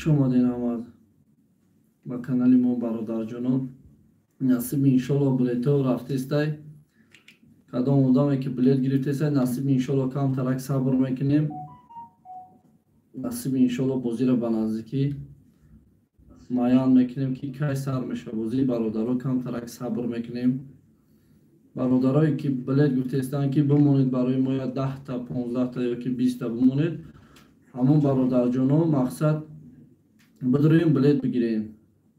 اومدین آمد با کانال ما برادرجانم. نصیب انشالله بلیت ها رفته استای کدام آدمی که بلیت گرفته است نصیب انشالله کم ترک صبر میکنیم. نصیب انشالله بازی را به نزدیکی مایان میکنیم که کی سر میشه بازی. برادرها کم ترک صبر میکنیم. برادرایی که بلیت گرفته استن که بمونید برای ما، یا 10 تا 15 تا یا که 20 تا بمونید. همون برادرجانم مقصد بدرویم بلیت بگیریم.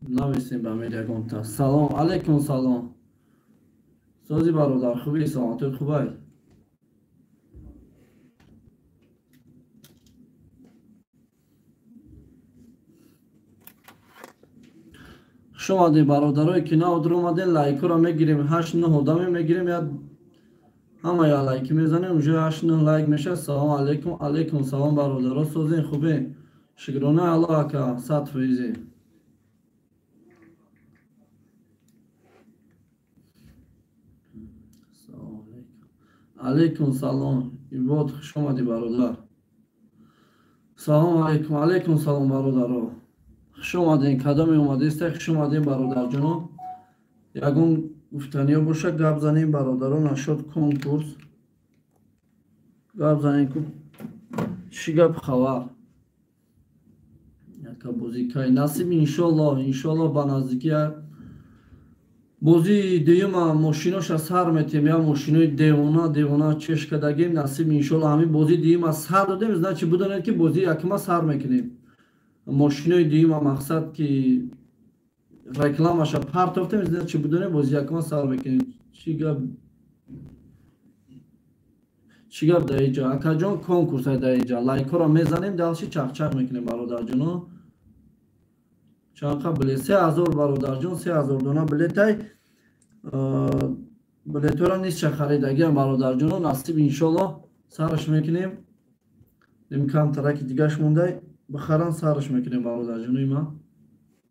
نویسیم به امید یکان تا. سلام علیکم. سلام سازی برادر، خوبی؟ سلامت خوبی؟ شما دی برادرای که نه در اومدین لایک رو میگیریم. 8 9 آدمی میگیریم یا همه یا لایک میزنیم اونجا 8 9 لایک میشه. سلام علیکم. علیکم سلام برادرها، سازین خوبی؟ شکرانه الله که 100%. سلام علیکم. سلام ایواد، خوش آمدی برادر. سلام علیکم. علیکم سلام برادرها، خوش آمدین. کدام اومده است؟ خوش آمدین برادر جانم. یگون گفتنیا باشه گپ زنیم برادران. نشد کنکورس گپ زنیم که چی گپ خبر. یکا بازی کای نصیب انشالله به نزدیکی بازی دویم ماشیناش از سر میتیم یا ماشینای دیوانه چش کدگیم. نصیب انشالله همین بازی دویم از سر دادیم. زنه چی بدونید که بازی یکم سر میکنیم. ماشینای دویم مقصد که رکلامش پرت افتیم. زنه چی بدونید بازی یکم سر میکنیم. چی گپ در اینجا اکا جان کنکورس های در اینجا لایک ها را میزنیم دلشی چخ میکنیم برادر جانو. چقدر بلیت 3000 برادر جان، 3000 دونه بلیت های بلیت را نیست چه خریدگی هم برادر جانو. نصیب انشالله سرش میکنیم. امکان ترکی دیگهش مونده بخرن سرش میکنیم برادر جانوی ما.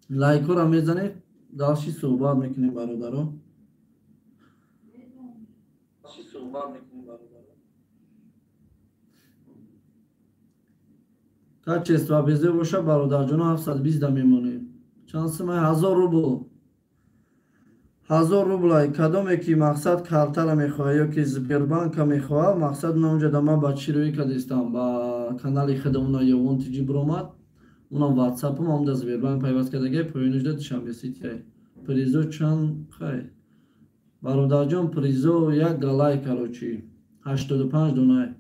لایک ها را میزنیم دلشی صحبت میکنیم برادر ها. تا چیست و بیزه باشه برادر جانو 720 میمونیم. چند سمه 1000 روبل. 1000 روبل کدام که مقصد کارتر میخواه یا که زبیربانک میخواه مقصد من اونجا دما بچی روی کدیستم با کانال خودمون یوون تیجی برومد. اونم واتساپ هم در زبیربانک پیوست کردگی پوینش داد شنبه سیتی پریزو چند خیلی برادر جان. پریزو یک گلای کروچی 85 دونه.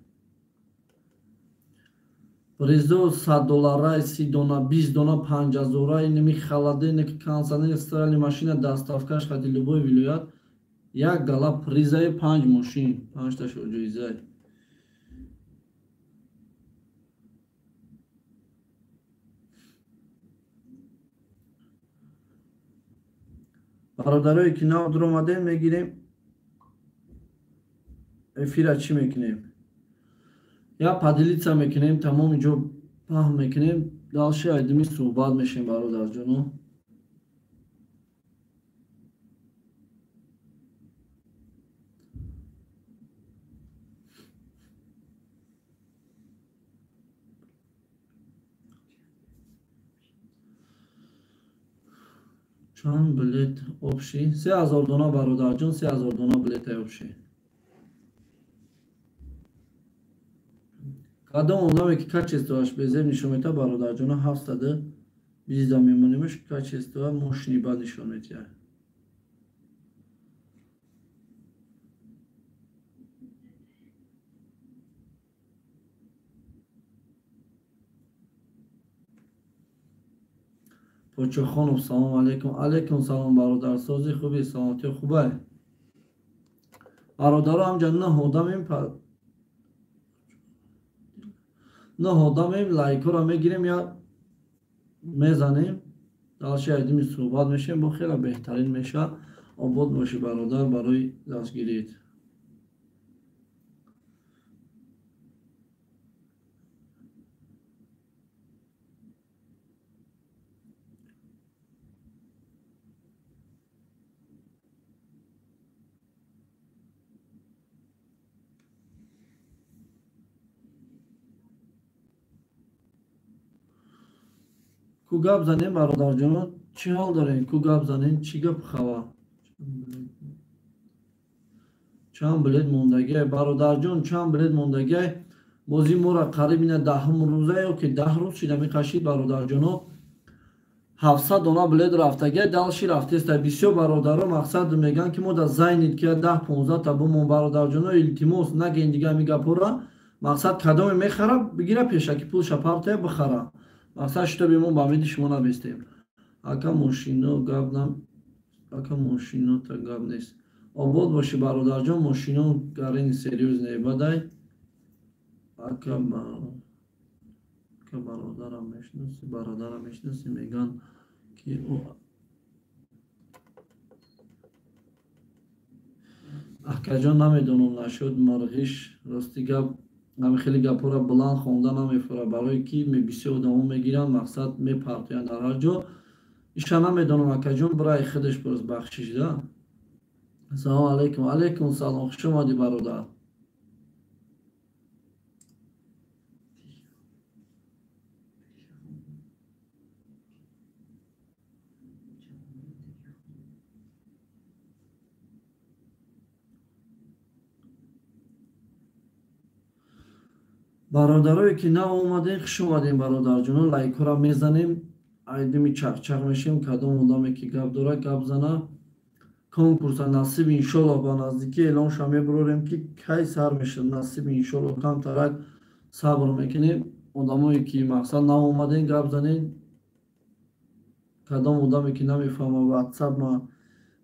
پریزو 100 دلار 30 دونه 20 دونه 5000 نمی خلاده نک کانسانی استرالی ماشین دستافکش خاطی لبوی ولایت یک گلا پریزای 5 ماشین 5 تا شو جایزه. برادرایی که نو در اومده میگیریم افیره چی میکنیم یا پدیلیتسا میکنیم تمام اینجا پهم میکنیم دالشه ایدمی صحبت میشیم برادر جانو. چند بلیت آبشی 3000 دونه برادر جان. 3000 دونه بلیت آبشی. کدام اونایی که کچ استواش بزر نشون میده برادر جان 720 میمونیمش کچ استوا ماشینی با نشون میده. پوچو خانم سلام علیکم. علیکم سلام برادر سازی خوبی؟ سلامتی خوبه برادر هم جان. نه آدمیم لایک ها را میگیریم یا میزنیم دلش ایدیم صحبت میشیم با خیلی بهترین میشه. آباد باشی برادر برای دستگیریت. Ку гап занем бародарҷоно, чӣ ҳол дорем? Ку гап занем, чӣ гап хава? Чанд билет мондагӣ? Бародарҷон, чанд билет мондагӣ? Бози мора қариб ина 10 рӯза ё ки 10 рӯз шида меқашид бародарҷоно. 700 дона билет рафтагӣ, далши рафтеста. Бисёр бародаро мақсад мегӯянд ки мо дар зайнид ки 10-15 та бумон. Бародарҷоно, илтимос нагӯед дига ҳамин гапҳоро. Мақсад кадоме мехара, бигира пешакӣ пулша партия бихара. Мақсад шутоби мо ба амиди шумо набестем. Ака мошино гап нам, ака мошино та гап нест. Обод бошӣ бародарҷон, мошино гарини серьёзне бадай. Ака бародарам мешнаси, мегӯянд ки акаҷон намедонам нашуд марғиш. Рости гап ҳами хеле гапҳоро буланд хонда намефора, барое ки бисёр одамо мегиранд, мақсад мепартоянд дар ҳар ҷо. Иша намедонам акаҷон, бираи худаш пурс бахшиш да. Ассалому алайкум. Алайкум салом. Хуш омадӣ бародар. бародарое ки наомадем, хуш омадем бародарҷоно. лайкҳоро мезанем, айдами чақчақ мешем. Кадом одаме ки гап дора гап зана. Конкурса насиб иншоллоҳ ба наздикӣ эълонша мебурорем ки кай сар мешавад. Насиб иншоллоҳ камтарак сабр мекунем. Одамое ки мақсад наомадем гап занем. Кадом одаме ки намефаҳма ватсап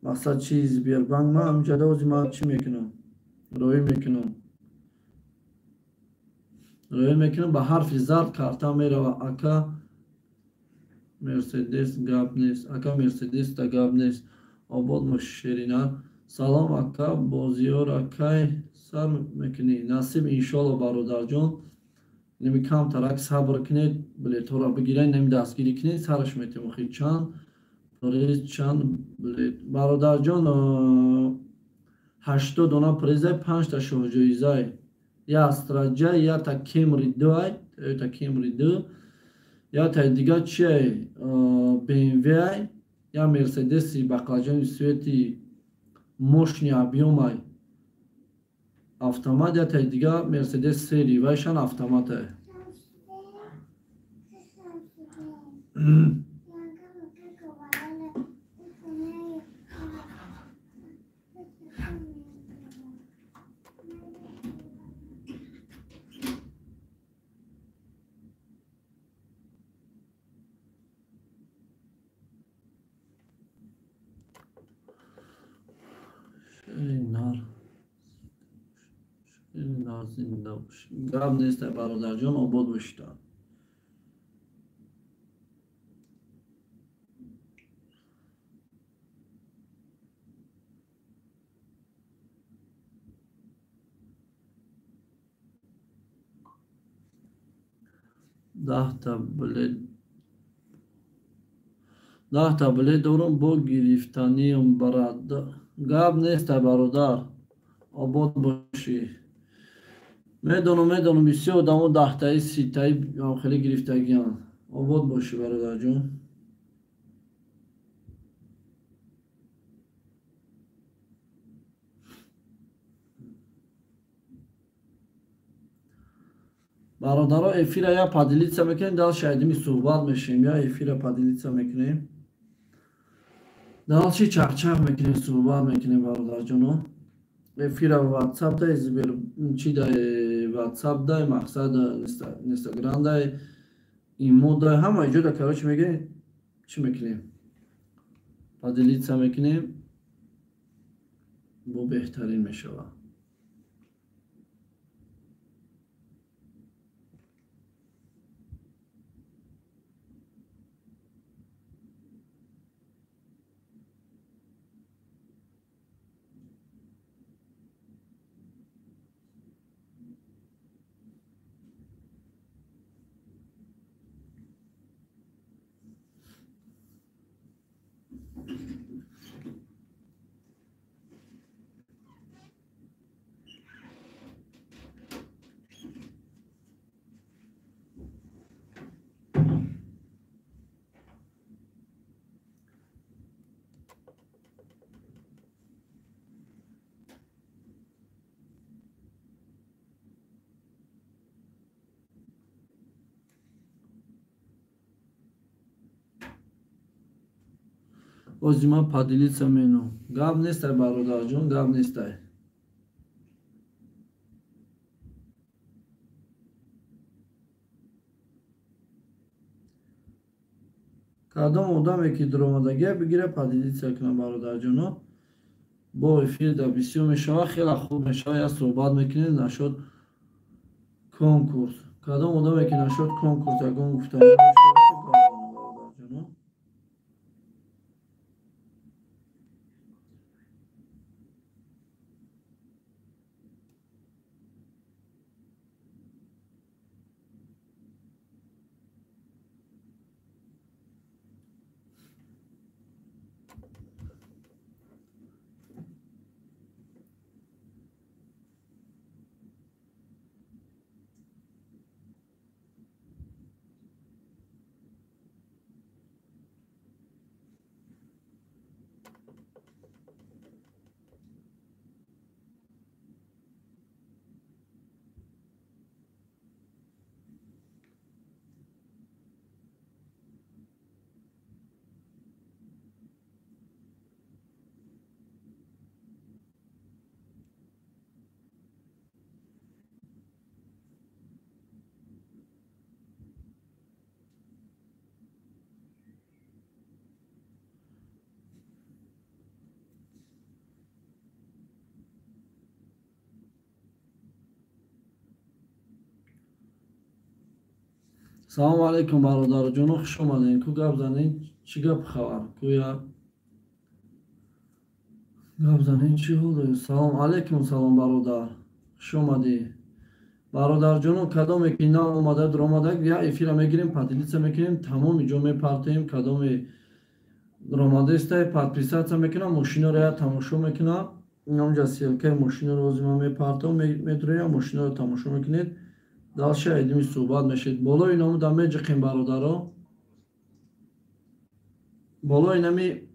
мақсад чи Сбербанк, ман ҳаминҷода ози ман чӣ мекунам, роӣ мекунам, ба ҳарфи зард карта мерава. Ака Мерседес гап нест, ака Мерседеста гап нест. Обод бошӣ шерина. Салом ака, бозиёра кай сар мекунӣ? Насиб иншоллоҳ бародарҷон. Ними камтарак сабр кунед, билетҳоро бигиред, ними дастгирӣ кунед, сараш метавонем. Охир чанд приз, чанд билет? Бародарҷон, 80 дона призай, 5 та шоҳҷоизай. Я Астраҷа, я та Кемри 2, Toyota Camry 2, я та дига чиай, BMW, я Мерседеси баклаҷони свети мощни объёмай автомат, я та дига Мерседес сери вайшан автоматай. гап нест бародарҷон, обод бошида. дахта билет дорум бо гирифтаним барад. Гап нест бародар, обод бошӣ. Медонам бисёр одамо 10таи 30таи хеле гирифтагианд. Обод бошӣ бародарҷон. бародаро, эфира я падилитса мекунем, дал шайдими суҳбат мешавем, я эфира падилитса мекунем, далчи чақчақ мекунем, суҳбат мекунем бародарҷоно. эфира ватсап дай, чи дай ватсап дай, мақсад инстаграм дай, имо дай, ҳама ҷода карочи мегирем. Чӣ мекунем? Падилитса мекунем, бо беҳтарин мешавад. озима падилица мену. Гап нестай бародарҷон, гап нестай. кадом одаме ки дуромадагия бигира падилица куна бародарҷоно, бо эфирда бисёр мешава, хела хуб мешава, я суҳбат мекунед нашод конкурс. кадом одаме ки нашод конкурс ягон гуфтани бародарҷоно. салому алайкум бародарҷоно, хуш омадед. Ку гап занед, чӣ гап хабар? Куя гап занед, чӣ ҳол доред? Салом алайкум, салом бародар, хуш омадед. бародарҷоно, кадоме ки на омада дуромадаг, я эфира мегирем, падилица мекунем, тамоми ҷо мепартоем. Кадоме дуромадастай подписатсия мекунам, мошиноро я тамошо мекунам. инҷа ссилкаи мошиноро озима мепартом, метуроям мошиноро тамошо мекунед. далша эдими суҳбат мешед. болои ному да меҷиқем бародаро. болои нами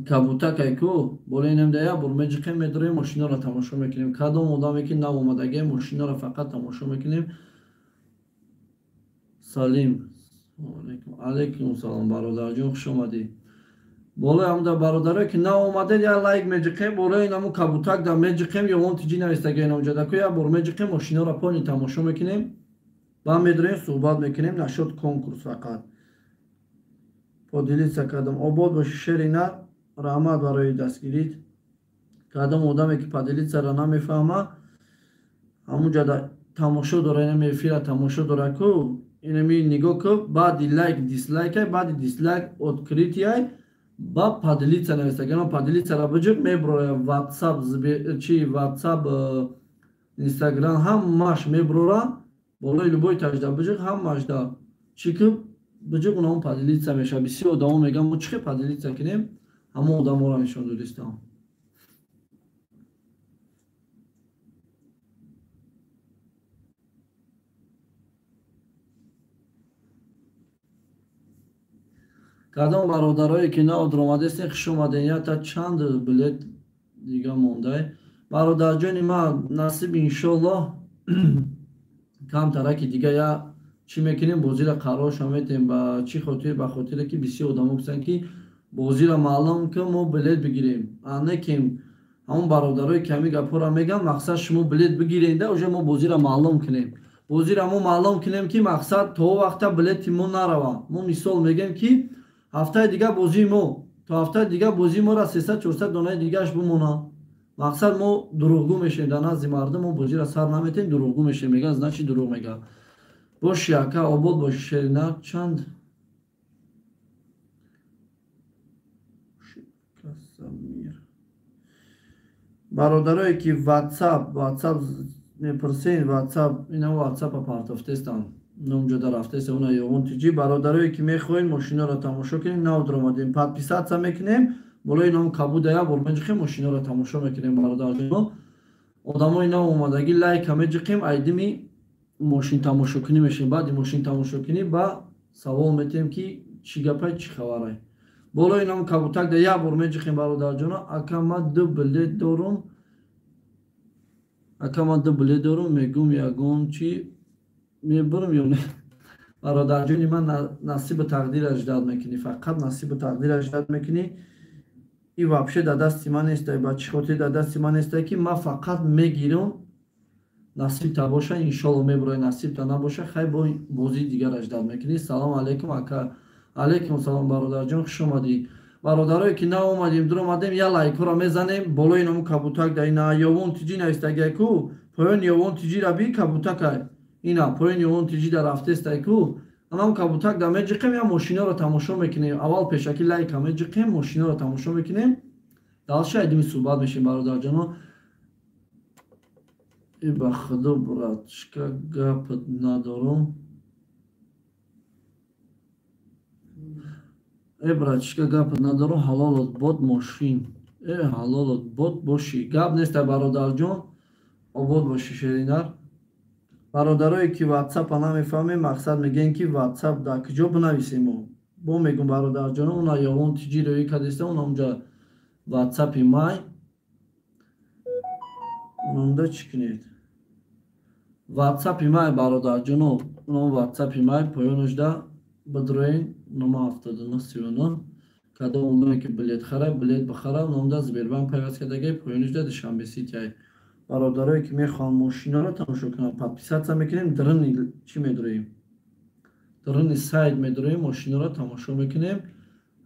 кабутакай ку болои нам да я бор меҷиқем, медуроем, мошиноро тамошо мекунем. кадом одаме ки нав омадаге мошиноро фақат тамошо мекунем. салим алайкум салом бародарҷон, хуш омадед. болои ҳамда бародаро ки нав омадед, я лайк меҷиқем, болои наму кабутак да меҷиқем, ё он тиҷи навистаги намҷадаку я бор меҷиқем, мошиноро пони тамошо мекунем, ба медуроем, суҳбат мекунем. нашод конкурс фақат подилица кадом обод боши шери на раҳмат барои дастгирит. кадом одаме ки падилицаро намефаҳма, ҳамунҷада тамошо дора, инами эфира тамошо дора ку, инами нигоҳ ку, баъди лайк дислайкай, баъди дислайк откритияй, ба падилица навистагано падилицаро биҷиқ меброра. ватсап чи ватсап инстаграм ҳамаш меброра. болои любой тажда биҷиқ ҳамашда чӣ ку биҷиқ унаму падилица меша. бисёр одамо мегӯям мо чӣ падилица кунем, ҳамо одаморо нишон додистам. кадом бародарое ки нав дуромадестен, хуш омадед. ята чанд билет дига мондай. бародарҷони ман, насиб иншоллоҳ камтараки дига я чӣ мекунем, бозиро қарроша метем. ба чӣ хотир? ба хотире ки бисёр одамо гуфтанд ки бозиро маълум ку мо билет бигирем. анекем ҳамон бародарои ки ҳамин гапҳоро мегӯям, мақсад шумо билет бигиред, уже мо бозиро маълум кунем. бозиро мо маълум кунем ки мақсад то вақта билети мо нарава. мо мисол мегӯем ки ҳафтаи дига бозии мо, то ҳафтаи дига бозии моро 300-400 донаи дигааш бимона. мақсад мо дурӯғгӯ мешавем дар назди мардум, мо бозиро сар наметем, дурӯғгӯ мешавем. мегӯяд значи дурӯғ мегӯяд. боши ака, обод боши шерина. чанд бародарое ки ватсап мепурсен, ватсап ина ватсапа партофтестам номҷода рафтеста уна ёғон тиҷи. бародарое ки мехоҳем мошиноро тамошо кунем, нав дуромадем, подписатсия мекунем, болои ном кабуда я бор меҷиқем, мошиноро тамошо мекунем. бародарҷоно, одамои нав омадаги лайка меҷиқем, айдими мошин тамошокунӣ мешавем. баъди мошин тамошокунӣ ба савол метем ки чӣ гапай, чӣ хабарай. болои ном кабутак да як бор меҷиқем. бародарҷоно, ака ман ду билет дорум, мегӯм ягон чӣ мебурм ё не. бародарҷони ман, насибу тақдираш дад мекунӣ, фақат насибу тақдираш дад мекунӣ. ای вообще در دست من نیست با چی خاطر در دست من نیست که من فقط میگیرم насиб та боша иншолло мебурай насиб та набоша хай бо бозии дигар аждад мекунӣ. Салом алейкум ака. Алейкум салом бародарҷон, хуш омадӣ. Бародарое ки наомадем дуромадем я лайкора мезанем болои ному кабутак да ина ёвон тиҷи наистагай ку поён ёвон тиҷира би кабутакай ина поён ёвон тиҷи да рафтестай ку анам кабутак да меҷиқем я мошинаро тамошо мекунем. Аввал пешаки лайка меҷиқем мошинаро тамошо мекунем. далша айдими суҳбат мешем бародарҷоно. ба худо братишка гапат надорам. братишка гапат надорам. ҳалолат бод мошин ҳалолат бод бошӣ гап неста бародарҷон. обод бошӣ шеринар. бародарое ки ватсапа намефаҳмем мақсад мегӯем ки ватсап дар куҷо бинависем бо мегӯм бародарҷон уна ёвон тиҷирои кадеста уна унҷа ватсапи май унда чӣ кунед ватсапи май бародарҷоно уна ватсапи май поёнашда бидроен 97939 кадом умдаме ки билет хара билет бихара унда Сбербанк пайваст кардагай поёнашда душанбе ситяй. бародарое ки мехоҳам мошинаро тамошо кунам подписатсия мекунем дрни чӣ медроем дрни сайт медроем мошинаро тамошо мекунем.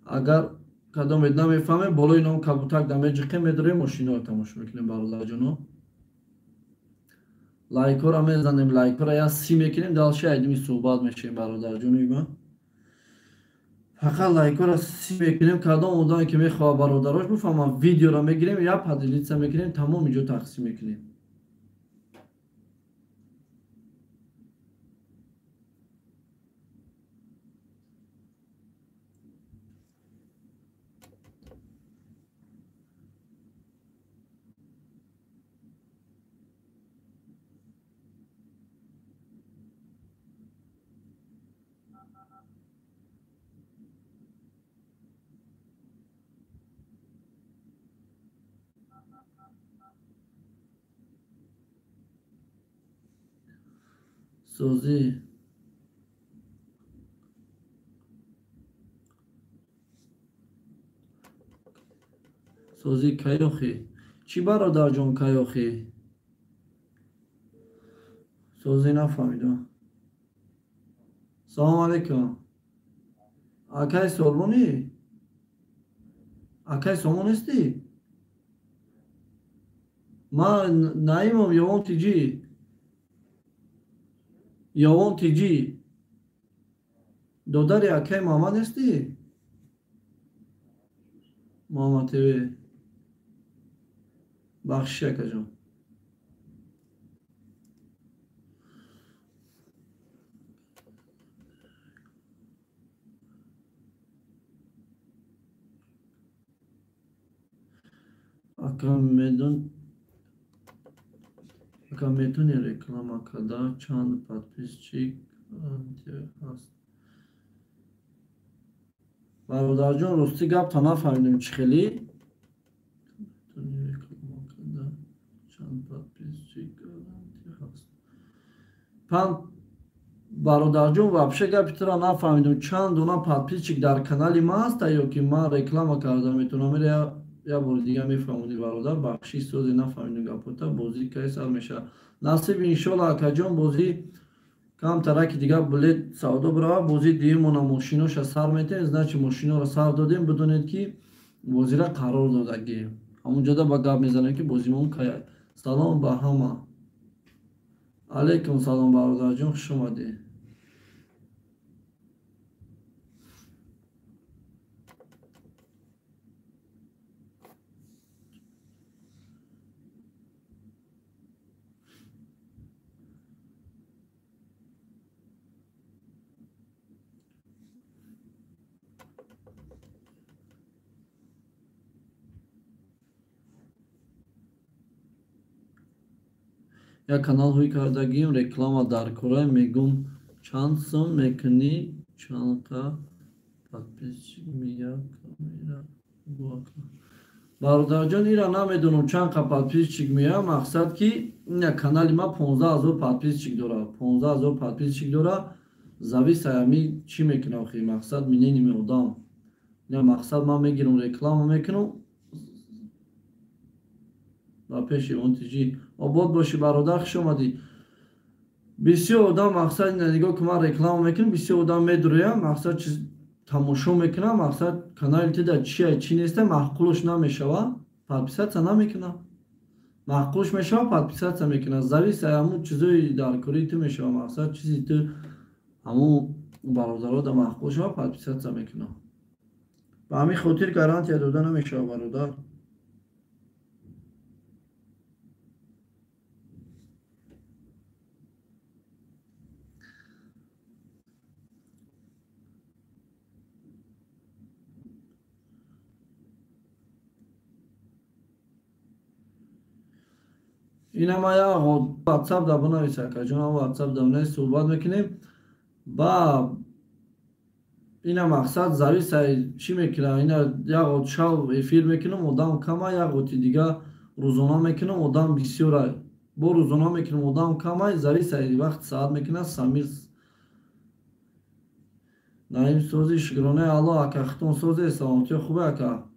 агар кадомед намефаҳмем болои ном кабутак да меҷиқем медроем мошинаро тамошо мекунем бародарҷоно. лайкора мезанем лайкора я си мекунем далша айдими суҳбат мешавем бародарҷони ман. фақат лайкора си мекунем кадом одаме ки мехоҳад бародарош бифаҳмад видеоро мегирем я поделитсия мекунем тамоми ҷо тақсим мекунем. сӯзи кайохӣ чӣ бародарҷон кайохӣ сӯзи нафаҳмидам. салом алейкум акай солмонӣ акай солмон нестӣ ман наимам ёвон тиҷӣ ёвон тиҷӣ додари акай муҳаммад нестӣ муҳаммад тв бахшиш акаҷон. ака метавонӣ реклама карда чанд подписчик ҳаст. бародарҷон рости гапта нафаҳмидем чӣ хеле бародарҷон вообще гапитро нафаҳмидам чанд дона подписчик дар канали ман ҳаста ё ки ман реклама карда метавонам я бори дига мефаҳмонӣ бародар бахшӣ сӯзе нафаҳмидам гапота бозӣ кай сар мешавад насиб иншолла акаҷон бозӣ камтараки дига билет савдо бурава бозӣ диюмона мошиноша сар метем значи мошиноро сар додем бидонед ки бозира қарор додагем ҳамунҷода ба гап мезанем ки бозимон кая. салом ба ҳама. алейкум салом бародарҷон хуш омадӣ. як канал ҳуй кардагим реклама дар кора мегум чанд сум мекунӣ чанка подписчик мия камера блока. бародарҷон ира намедонам чанка подписчик мия мақсад ки канали ма 15 000 подписчик дора 15 000 подписчик дора зависаями чӣ мекунам хи мақсад миненими одам мақсад ман мегирам реклама мекунам با پیش اون تیجی آباد باشی برادر خوش آمدی. بسیار آدم مقصد نگاه که من رکلام میکنم بسیار آدم میدرویم مقصد چیز تماشا میکنم مقصد کانال تیدا چیه چی نیسته محقولش نمیشوه подписаться نمیکنم محقولش میشوه подписаться میکنم зависит همون چیزایی در کاری تو میشوه مقصد چیزی تو همون برادرها در محقول شوه подписаться میکنم به همین خاطر گارانتی داده نمیشوه برادر. این ما یا واتساپ دا بنویسه که جون واتساپ دا بنویسه صحبت میکنیم با این مقصد زوی سعی چی میکنه اینا یا شب افیر میکنم آدم کمه یا قوتی دیگه روزانه میکنم آدم بسیاره با روزانه میکنم آدم کمه زوی سعی وقت ساعت میکنه سمیر نایم سوزی شکرانه الله اکا ختون سوزی سلامتی خوبه اکا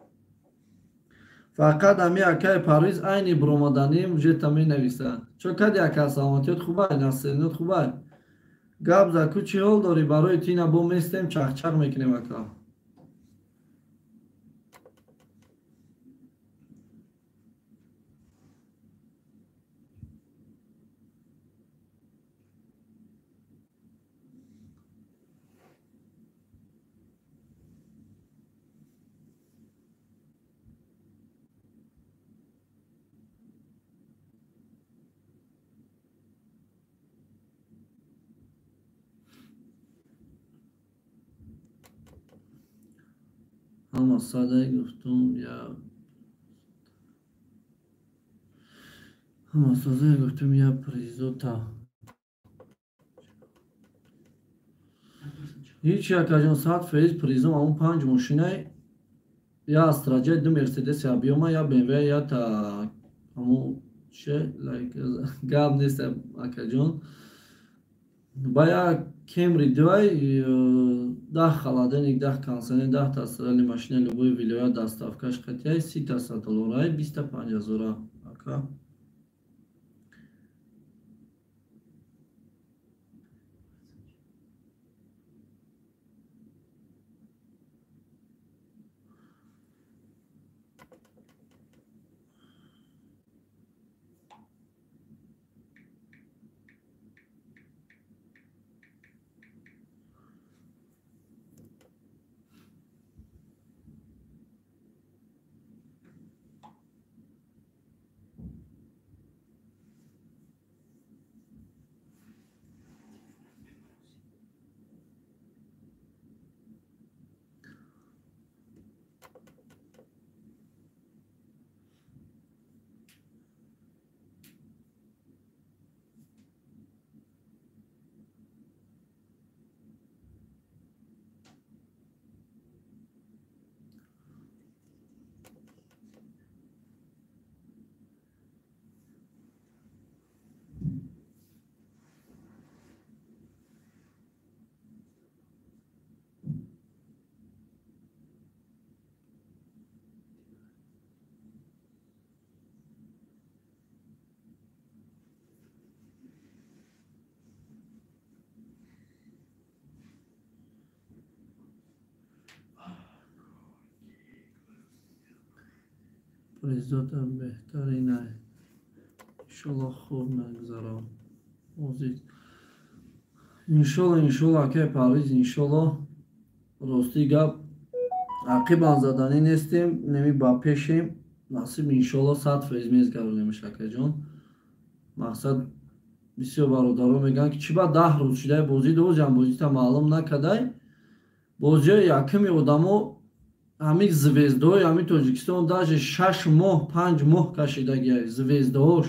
فقط همی اکای پرویز اینی برومدنی مجھے تمی نویسه چو کدی اکا سلامتیت خوبه نسلینت خوبه گاب زکو چی حال داری برای تینا بو میستیم چخ چخ میکنیم اکا اما ساده گفتم یا اما ساده گفتم یا پریزو تا هیچ یک اجان ساعت فیز پریزم اون 5 ماشینه یا استراجه دو مرسیدس یا بیوما یا BMW یا تا همون چه لایک گاب نیست اکا جون با یا کمری دوی 10 خلادن 10 کانسنه 10 تا استرالی ماشینه لبوی ویلویا دستافکش قطعه 30 تا $100 25,000 اکا پریزاتم بهتری نه انشالله خوب نگذارم موزیک انشالله که پرویز انشالله راستی گپ عقیبان زدنی نیستیم نمی با پیشیم نصیب انشالله 100% میزگرونیم شکر جان مقصد بسیار برادرها میگن که چی با 10 روز شده بازی دو جان بازی تا معلوم نکدای بازی یکمی آدمو همین звездой همین تاجیکستان даже 6 ماه 5 ماه کشیدگی звездош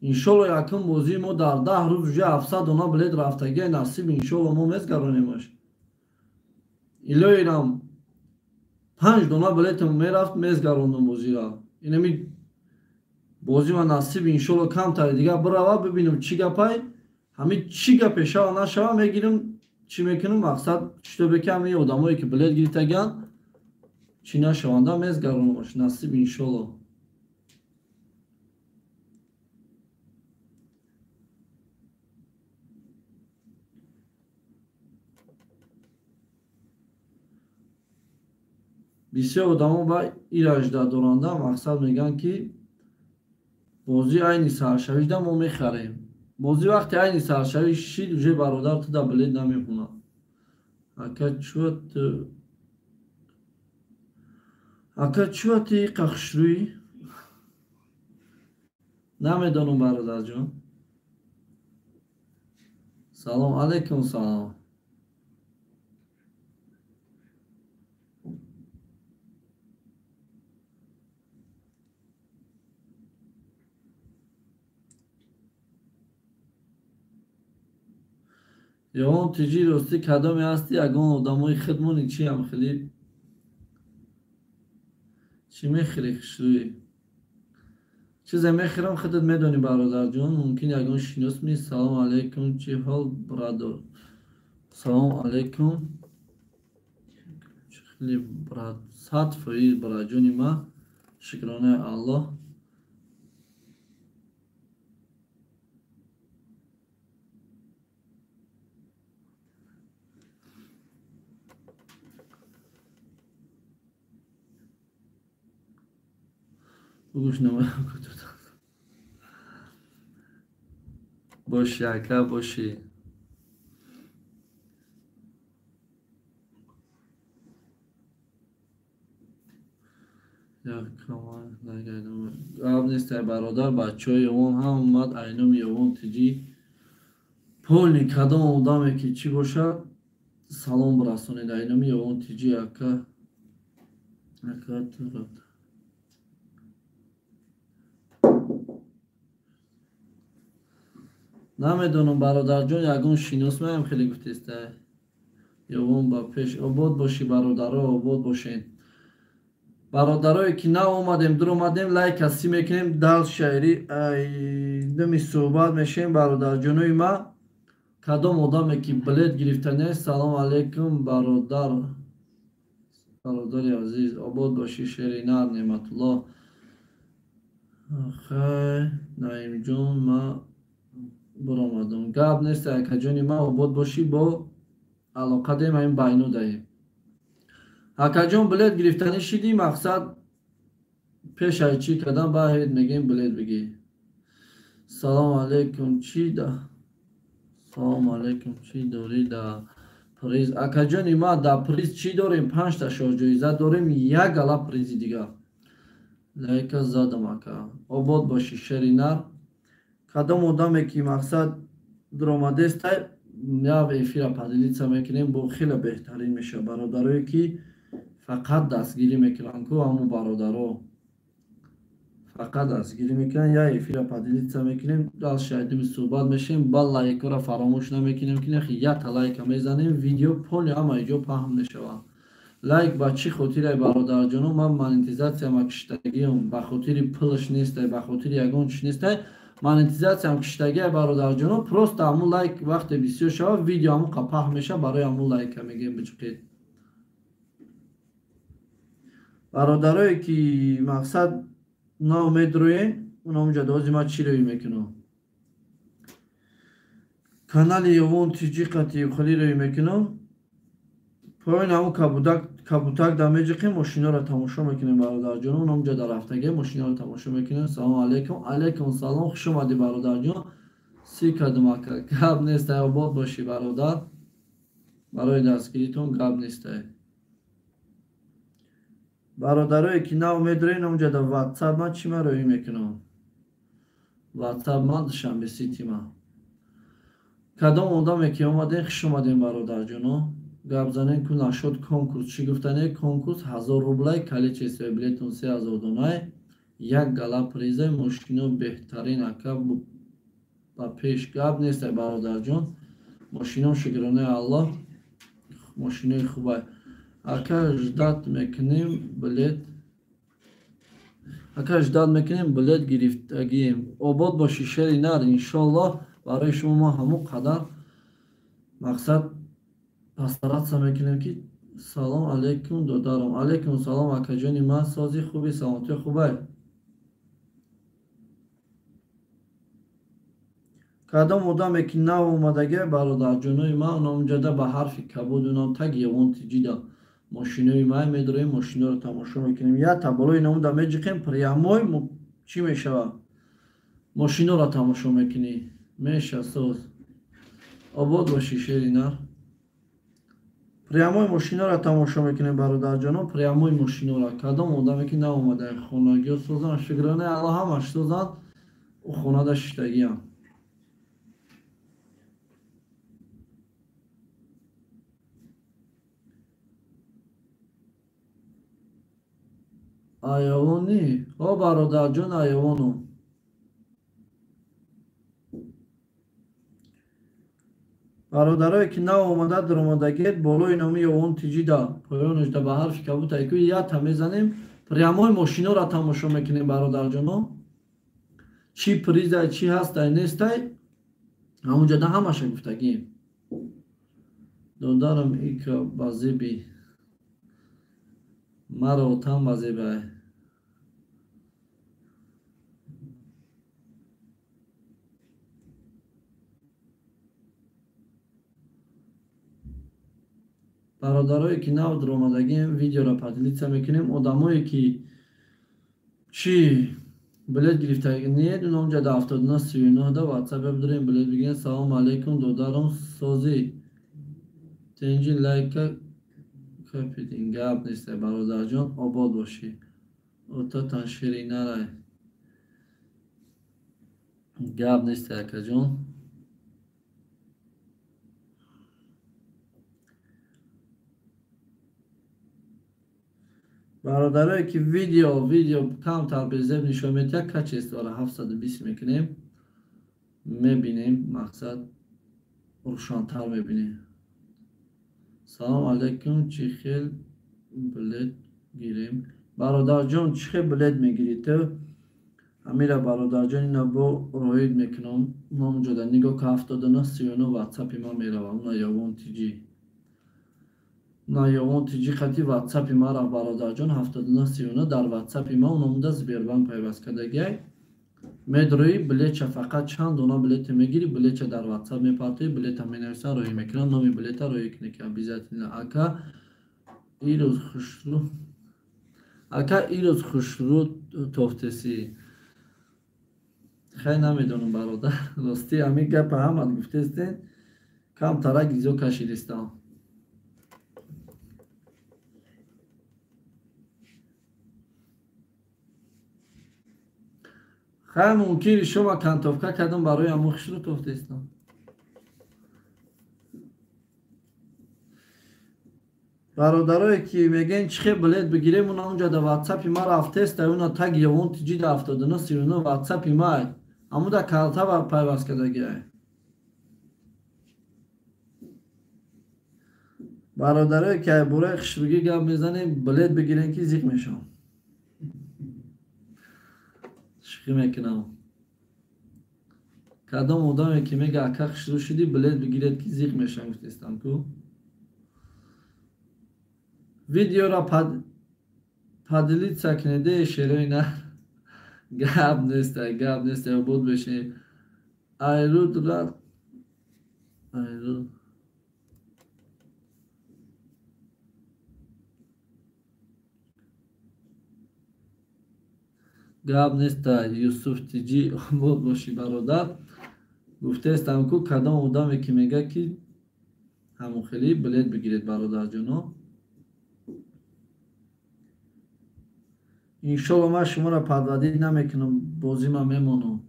انشالله یکم بازی ما در 10 روز вже 700 دونه بلیت رفتگی نصیب انشالله ما میزگرونیمش ایلویرم 5 دونه بلیت میرفت میزگروندم بازی را اینمی بازی ما نصیب انشالله کم تر دیگه برا ببینم چی گپای همین چی گپه شو نشو میگیرم چی میکنم مقصد چطور بکنم این آدمایی که بلیت گرفتگن چی نشونده میزگرونمش نصیب انشالله بسیار آدما با این اجده دارنده مقصد میگن که بازی عین سرشویش ما میخریم. بازی وقتی عین سرشویش شید اوجه برادر تو دا بلید نمیخونه. اکا چوتی قخشروی نمیدانم برادر جان. سلام علیکم. سلام. یوان تیجی راستی کدامی هستی اگان آدمای خدمونی چی هم خیلی چی میخری خشروی چیز میخرم خودت میدونی برادر جان. ممکن یگان شناس می. سلام علیکم چی حال برادر. سلام علیکم خیلی براد صد فایی برادر جانی ما شکرانه الله. بگوش نمایی کتود باشی اکا باشی. یا کمان نگردم قبل نیست برادر بچه های یوان هم اومد اینام یوان تیجی پولنی کدام آدمه که چی باشد سلام برسونید. اینام یوان تیجی اکا تو نمیدونم برادر جان یگان شینوس میم خیلی گفتیسته یوان با پیش آباد باشی برادرها آباد باشین. برادرایی که نه اومدیم در اومدیم لایک هستی میکنیم دل شعری نمی صحبت میشیم برادر جانوی ما کدام آدمی که بلد گرفتنه. سلام علیکم برادر عزیز آباد باشی شیرینر نعمت الله. خیر نعیم جان ما برآمدم گپ نیست اکا جانی ما آباد باشی با علاقه دیم این بینو دهیم. اکا جان بلد گرفتنی شدی مقصد پیش های چی کدام باید میگیم بلد بگی. سلام علیکم چی ده سلام علیکم چی داری ده پریز. اکا جانی ما ده پریز چی داریم 5 تا شاجویزه داریم یک گلا پریزی دیگه لایک زدم اکا آباد باشی شرینر. کدام آدمی که مقصد درآمده یا به افیر پدیلیت میکنیم با خیلی بهترین میشه. برادرایی که فقط دستگیری میکنن که همون برادرها فقط دستگیری میکنن یا افیر پدیلیت میکنیم دل شاهدیم صحبت میشیم با لایک را فراموش نمیکنیم که نخی یا تا لایک میزنیم ویدیو پولی هم ایجا پهم نشوه. لایک با چی خاطر برادر جانو من مانتیزاسیا ما کشتگیم به خاطر پلش نیسته به خاطر یگان چی نیسته مانتیزاسیا هم کشتگی برادر جانو پروست همون لایک وقت بسیار شوه ویدیو همون قپاه میشه برای همون لایک میگیم بچقید. برادرایی که مقصد ناامید روین اون همونجا دوزی ما چی روی میکنم کانال یوان تیجی قطعی خالی روی میکنم پایین همون کبوتک دمیجقی ماشینا را تماشا میکنیم برادر جان. اون همونجا در رفتگی ماشینا را تماشا میکنیم. سلام علیکم. علیکم سلام خوش اومدی برادر جان. سی کدوم اکا گپ نیست آباد باشی برادر برای دستگیریتون گپ نیست. برادرایی که نه امید روین اونجا در واتساپ من چی من روی میکنم واتساپ من دشم به سیتی من کدام آدمی که اومدین خوش اومدین برادر جانو. گپ زنین که نشد کنکورس چی گفتنه کنکورس 1000 روبلای کلی چیست بلیتون 3000 دونای یک گلا پریزه ماشینو بهترین اکا با پیش گپ نیست برادر جان. ماشینو شکرانه الله ماشینو خوبه اکا اجداد میکنیم بلیت گرفتگیم. آباد باشی شری نر انشالله برای شما ما همون قدر مقصد پسترات میکنیم که سلام علیکم دادارم. علیکم سلام اکا جانی ما سازی خوبی سلامتی خوبه. کدام آدمی که نه اومدگه برادر جانوی ما اونم جده به حرف کبود اونم تگ یوان تیجی ده ماشینای ما میداریم، ماشینا رو تماشا میکنیم. یا تا بالای نمونده میجیخیم پریامای چی میشوه؟ ماشینا رو تماشا میکنی. میشه ساز. آباد باشی شیرینر. پریامای ماشینا رو تماشا میکنیم برادر جانم. پریامای ماشینا رو کدام آدمی که ناومده خانگی سازن شگرانه الله همش سازن و خانه داشتگی هم. آیوانی ها برادر جان آیوانو برادرایی که نو آمده در آمدگیت بالای نامی اون تیجی دا پایانش دا به حرف کبوت ایکوی یا تمیزنیم پریامای ماشینا را تماشا میکنیم برادر جانو. چی پریزه چی هست نیسته همونجا ده همش گفتگیم. دادارم ای که بازیبی مرا تم بازیبه برادرایی که نو در آمدگیم ویدیو را پدلیت میکنیم. آدمایی که چی بلد گرفته نیه دون اونجا ده 79 ده واتساپ بداریم بلد بگین سلام علیکم دادارم سازی تنجی لایک کپیدین گپ نیسته برادر جان آباد باشی اوتا تنشیری نرای گپ نیسته اکا جان. برادرایی که ویدیو کمتر به زب نشون میده کچ است داره 720 میکنیم میبینیم مقصد روشانتر میبینیم. سلام علیکم چی خیل بلد گیریم برادر جان چی خیل بلد میگیری تو امیره برادر جان اینا با روید میکنم اونجا در نگاه که 79 39 واتساپی ما میروم اونا یاون تیجی نه یاون تیجی خطی واتساپی ما را برادر جان 79 39 در واتساپی ما اونمونده زبیربان پیوست کردگی میدروی بلیچ فقط چند دونا بلیت میگیری بلیچ در واتساپ میپرتی بلیت هم مینویسن روی میکنن نامی بلیت روی کنی که بیزت اکا ایروز خوشرو اکا ایروز خوشرو توفتسی خیلی نمیدونم برادر راستی همی گپ همت گفتستین کم ترک ایزو کشیدستان خیلی ممکنی شما کنتوفکه کردم برای همون خوشرو توفتستان. برادرایی که میگن چه بلد بگیریم اونا اونجا در واتساپی ما رفته است اونا تگ یوون تیجی در 79 39 واتساپی ما همون در کلتا بر پیوست کردگی برادرایی که برای خشبگی گپ میزنیم بلد بگیرین که زیق میشم شخی میکنم کدام آدمی که میگه اکا خشرو شدی بلد بگیرید که زیق میشم گفتستم کو ویدیو را پدلیت سکنیده شیروی نه گپ نیسته بود بشه ایرو دولار ایرو گپ نیسته یوسف تیجی بود باشی برادر گفته استم که کدام آدمی که میگه که همون خیلی بلد بگیرید برادر جانو. انشالله من شما را پدودید نمیکنم بازی من میمونم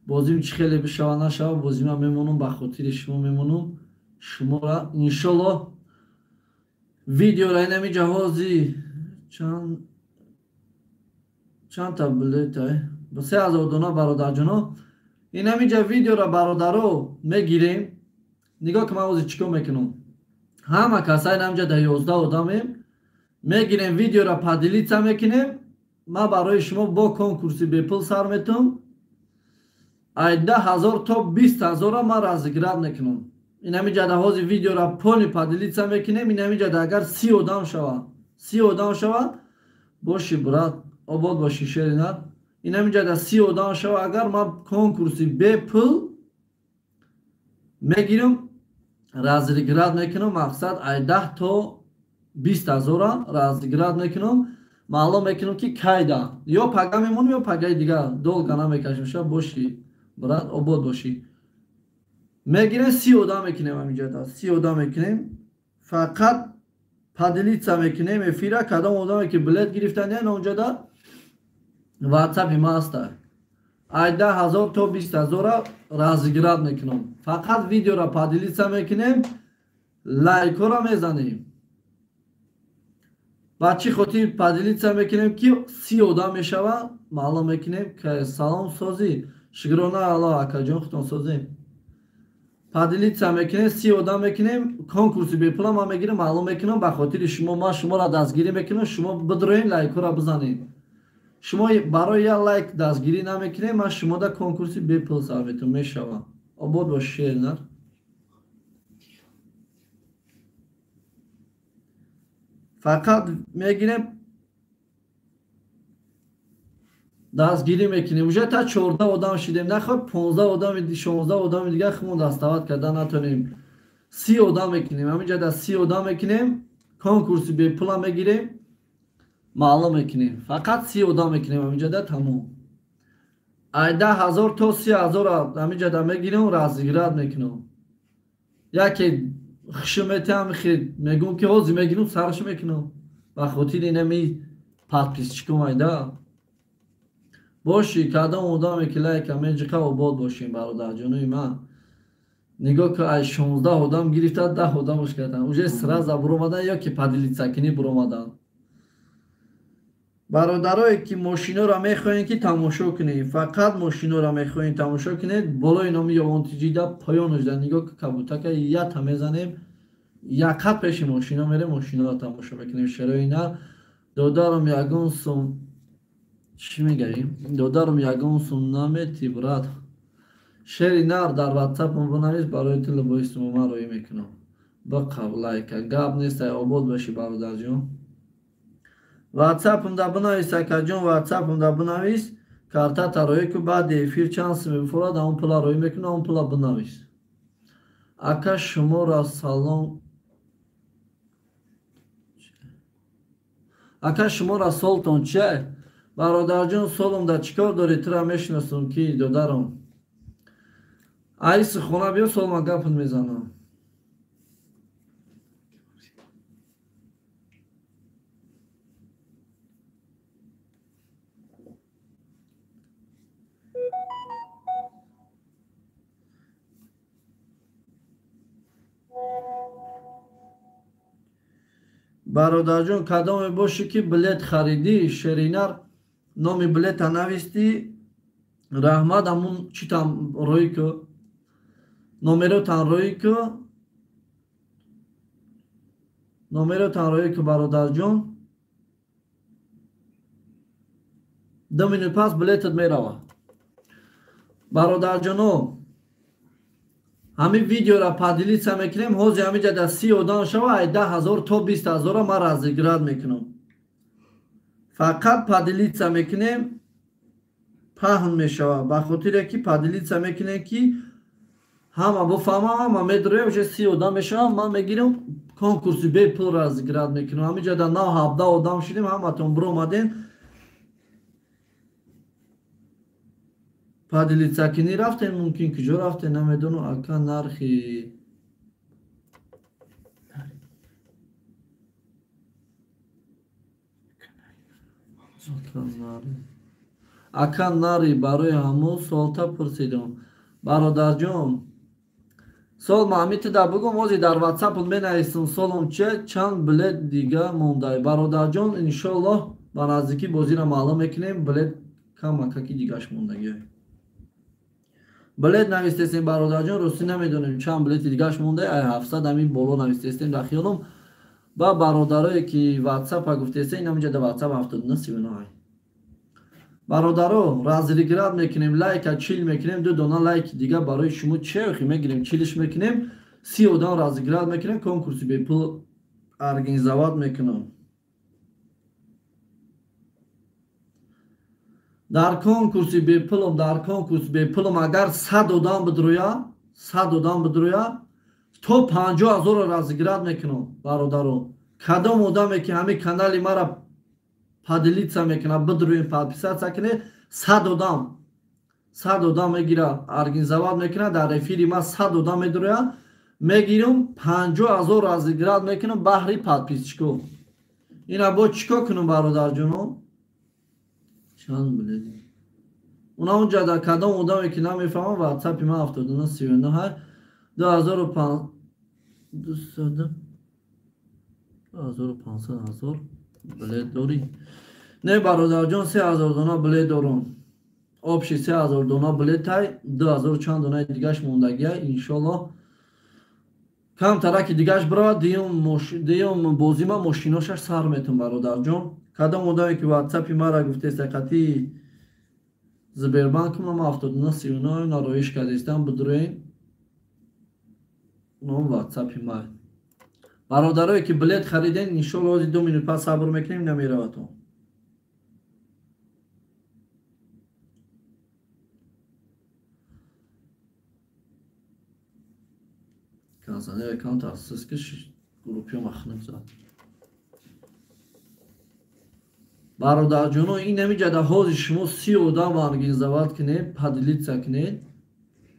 بازیم چی خیلی بشوه نشوه بازی من میمونم به خاطر شما میمونم شما را انشالله ویدیو را اینمی جوازی چند تا بلیت های با 3000 دونه برادر جانا اینمی جا ویدیو را برادر رو میگیریم نگاه که من وزی چیکار میکنم همه کسای نمجا ده 11 آدمیم میگیریم ویدیو را پدلیت میکنیم ما برای شما با کنکورسی بیپل سر میتونم 10,000 تا 20,000 ما رازگرد میکنم اینمی جا ده هازی ویدیو را پولی پدلیت میکنیم اینمی جا ده اگر 30 آدم شوه باشی برات آباد باشی شیرینر اینمی جا ده 30 آدم شوه اگر ما کنکورسی بیپل میگیرم رازگرد میکنم مقصد 10 تا 20,000 разыграть мекунам. Маълум мекунам ки кайда ё пага мемонам ё пагаи дигар долга намекашем. Ша боши брат, обод боши. Мегирем 30 одам мекунем ҳаминҷода. 30 одам мекунем. Фақат падилитса мекунем эфира кадом одаме ки билет гирифтан яна онҷода ватсапи ма аста. Айда 1000 то 20,000 разыграть мекунам. Фақат видеора падилитса мекунем, лайкора мезанем. Ба чӣ хотир падилитса мекунем ки 30 одам мешава. Маълум мекунем ки салом созӣ шигрона алло акаҷон хутон созем. Падилитса мекунем 30 одам мекунем. Конкурси бепула ма мегирам. Маълум мекунам ба хотири шумо ма шуморо дастгирӣ мекунам. Шумо бидроен лайкора бизанед. Шумо барои як лайк дастгирӣ намекунем. Ман шумода конкурси бепул сарметон мешава. Обод бош шернар. Фақат мегирем дастгирӣ мекунем. Уже та 14 одам шидем. Нахоҳ 15 одами 16 одами дигар хумон дастават карда натонем. 30 одам мекунем. Ҳаминҷода 30 одам мекунем. Конкурси бепула мегирем. Маълум мекунем. Фақат 30 одам мекунем. Ҳаминҷода тамом. Айда 1000 то 30,000 ҳаминҷода мегирем, разыграть мекунам. Яке хушуметам хед мегум ки ҳозир мегирам сараш мекунам. Ба хотири нами подписчикум айда. Боши кадом одаме ки лайка меҷиқа обод бошем бародарҷонои ман. Нигоҳ ки ай 16 одам гирифта 10 одамош кардам. Уже сразу буромадан ё ки падилитсакинӣ буромадан. бародарое ки мошиноро мехоҳем ки тамошо кунед. Фақат мошиноро мехоҳем тамошо кунед. Болои номи ёвонтиҷида поёнаш дар нигоҳ ки кабутака ята мезанем. Якат пеши мошино мерем, мошиноро тамошо мекунем. Шарои нар додарам ягон сум чӣ мегавем? Додарам ягон сум намети брат. Шери нар дар ватсапам бинавис барои тили боиси ман роӣ мекунам. Бақав лайка гап нест. Обод боши бародарҷон. ватсапымда бинавис акаҷон, ватсапымда бинавис картата роӣ ку баъди эфир чанд сум мефорад ҳамон пула роӣ мекунам. ҳамон пула бинавис. Ака шуморо салом. Ака шуморо солтон чӣ? Бародарҷон солумда чикор дорӣ? Тира мешиносам ки додарам. Айси хона биё солма гапат мезанам. бародарҷон кадоме боши ки билет харидӣ шеринар номи билета навистӣ раҳмат ҳамун читам роӣ ку номеротан роӣ ку бародарҷон 2 минут пас билетат мерава. бародарҷоно ҳамин видеора падилитса мекунем. ҳозир ҳаминҷода 30 одам шава ай 10,000 то 20,000 ман разыграть мекунам. Фақат падилитса мекунем, паҳн мешава. Ба хотире ки падилитса мекунем ки ҳама буфаҳмам, ҳама медроя. уже 30 одам мешава. ман мегирам конкурси бепул разыграть мекунам. ҳаминҷода 9-17 одам шидем. ҳаматон биромадем. падилитсакинӣ рафтем. мумкин куҷо рафтем намедонам. ака нархи ака нари барои ҳамон солта пурсидам. бародарҷон сол маъмитида бугум ҳозир дар ватсапот менависам солом че чанд билет дига мондай. бародарҷон иншоаллоҳ ба наздикӣ бозира маълум мекунем. билет камакаки дигаш мондагиҳои билет навистесем бародарҷон. ростӣ намедонем чанд билети дигаш монда. ай 700 ҳамин боло навистесем дар хиёлам. ба бародарое ки ватсапа гуфтесем ҳаминҷода ватсап 7939. бародаро разыграть мекунем. лайка чил мекунем. 2 дона лайки дига барои шумо чехи мегирем. чилиш мекунем. 30 одам разыграть мекунем. конкурси бепул организовать мекунам. дар конкурси бепулам агар 100 одам бидроя то 50,000 разыграть мекунам. бародаро کدام آدمی که همین کانال ما را پادلیتسا میکنه بدروین پادپیساتسا کنه 100 آدم میگیره ارگین میکنه در افیری ما 100 آدم میدروه میگیرم 50,000 از گراد میکنم بحری پادپیس چکو اینا با چیکار کنم برادر جونو چند بلیدی اونا اونجا در کدام آدمی که نمیفهمم واتساپ ما 79 39 2005 2500 بلید داری نه برادر جان 3000 دانه بلید دارم آبشی 3000 دانه بلید تای 2000 چند دانه دیگهش موندگیه انشالله کم ترک دیگهش برای دیم بازی ما ماشیناشش سر میتون برادر جان کدام آدمی که واتساپی ما را گفته سقطی زبربانک ما 79 39 نارایش کردستم بدروین نام واتساپی ما برادرایی که بلیت خریدین انشالله از 2 مینوت پس صبر میکنیم نمیره تو کانسانه اکانت اساس کش گروپی مخنم زد برادر جونو این نمیجه در حوض شما 30 آدم ارگین زواد کنید پدلیت سکنید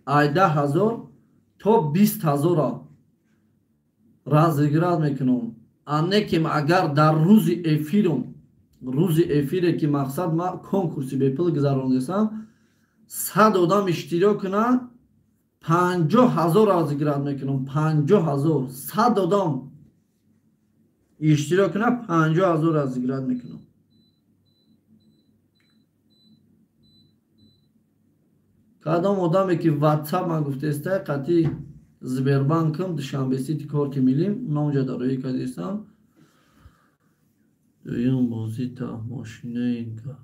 ایده 1000 تا 20,000 رازگراد میکنم انکیم اگر در روز افیره که مقصد ما کنکورسی بیپل گذراندیسم 100 آدم اشتراک کنه 50,000 رازگراد میکنم 50,000 100 آدم اشتراک کنه 50,000 رازگراد میکنم کدام آدمی که واتساپ من گفته است قطعی زبربانکم دوشنبه سیتی کارت میلیم نامجا دارایی کردیستم دویم بازی تا ماشینه اینکا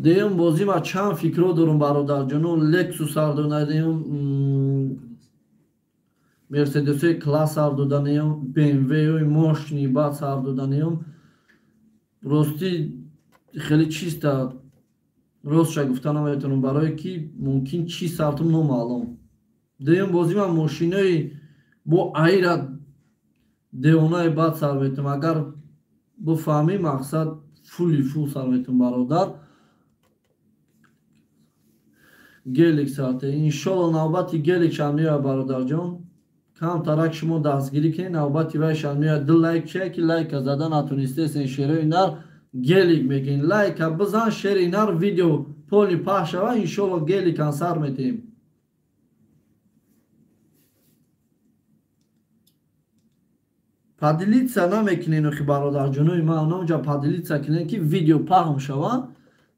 دویم بازی ما چند فکرو دارم برادر جانو لکسوس سر دادنیم مرسدس کلاس سر دادنیم BMW ماشینی بعد سر دادنیم راستی خیلی چیست راست شا گفتن نمیتونم برای که ممکن چی سرتم نمالم دویم بازی من ماشینه با ایراد دیونای بعد سر میتونم اگر بفهمی مقصد فول سر میتونم برادر گلیک ساعته انشالله نوبتی گلیک شمیه برادر جان کم ترک شما دستگیری کنی نوبتی وی شمیه دل لایک چه که لایک زده نتونسته سین شیره اینر گلیک میگین لایک بزن شیر اینر ویدیو پولی پخش و انشالله گلیک انصر میتیم پادلیتسا نمیکنین اخی برادر جنوی ما اونجا پادلیتسا کنین که ویدیو پخم شوه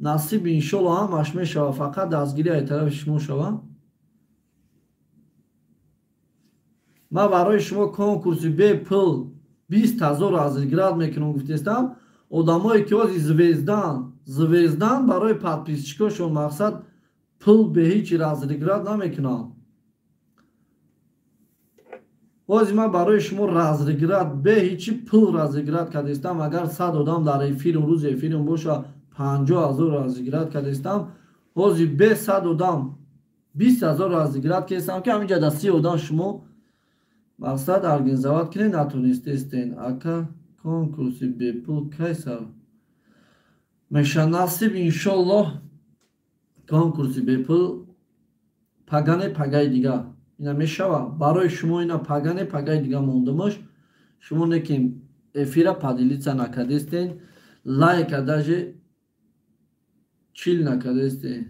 نصیب انشالله همش میشوه فقط دستگیری ای طرف شما شوه ما برای شما کنکورسی به پل 20,000 از گراد میکنم گفتیستم آدمایی که از زویزدان برای پادپیسچیکاشون مقصد پل به هیچ رازگراد نمیکنم بازی من برای شما رازگراد به هیچی پل رازگراد کردیستم اگر 100 آدم در افیرم روز افیرم باشه 50,000 رازگراد کردیستم بازی به 100 آدم 20,000 رازگراد کردیستم که همینجا در 30 آدم شما مقصد ارگین زواد کنی نتونسته استین اکا کنکورسی به پل کیسر میشه نصیب انشالله کنکورسی به پل پگای دیگه اینا میشوه برای شما اینا پگای دیگه موندمش شما نکیم افیره پادلیتسا نکردستین لایک داجه چیل نکردستین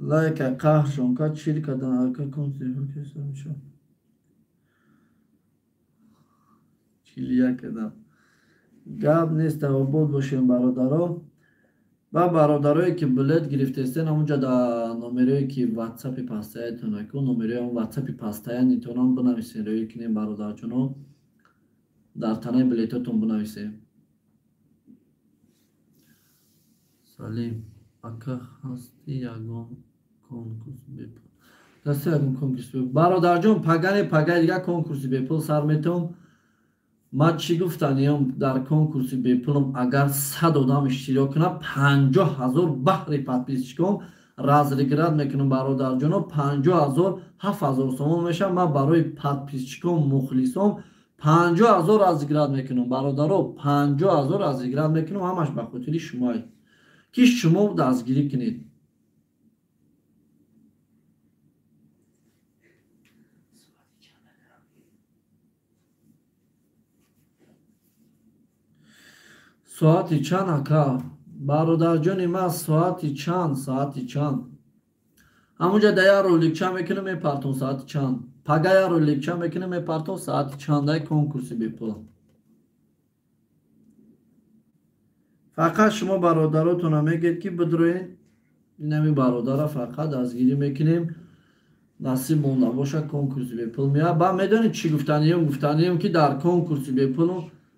لایک قهرشون که چیل کردن اکا کنسی کسا میشون چیلیا کردن گاب نیست و بود باشیم برادرها و برادرهایی که بلیت گرفته استین همونجا در نمره که واتساپی پاستایی تونه که نمره هم واتساپی پاستایی نیتونم بنویسین روی کنیم برادر جنو در تنه بلیتاتون بنویسین سلیم ака ҳасти ягон конкурс бепул дасти ягон конкурс бепул бародарҷон пагани дигар конкурси бепул сар метавом. Ман чӣ гуфтанем дар конкурси бепулам агар 100 одам иштирок кунад 50,000 баҳри подписчиком разрегират мекунам бародарҷоно 50,000 7,000 сомон мешавад. Ман барои подписчиком мухлисом 50,000 разрегират мекунам бародаро 50,000 разрегират мекунам. ҳамаш ба хотири шумои ки шумо дастгирӣ кунед. соати чанд ака? Бародарҷони ман соати чанд? ҳамунҷа да як роликча мекунам мепартом соати чанд. Пага як роликча мекунам мепартом соати чандаи конкурси бепул. фақат шумо бародаротона мегӯед ки бидроед инами бародара фақат дастгирӣ мекунем насибмон набоша конкурси бепул меяд. ба медонед чӣ гуфтанем ки дар конкурси бепулу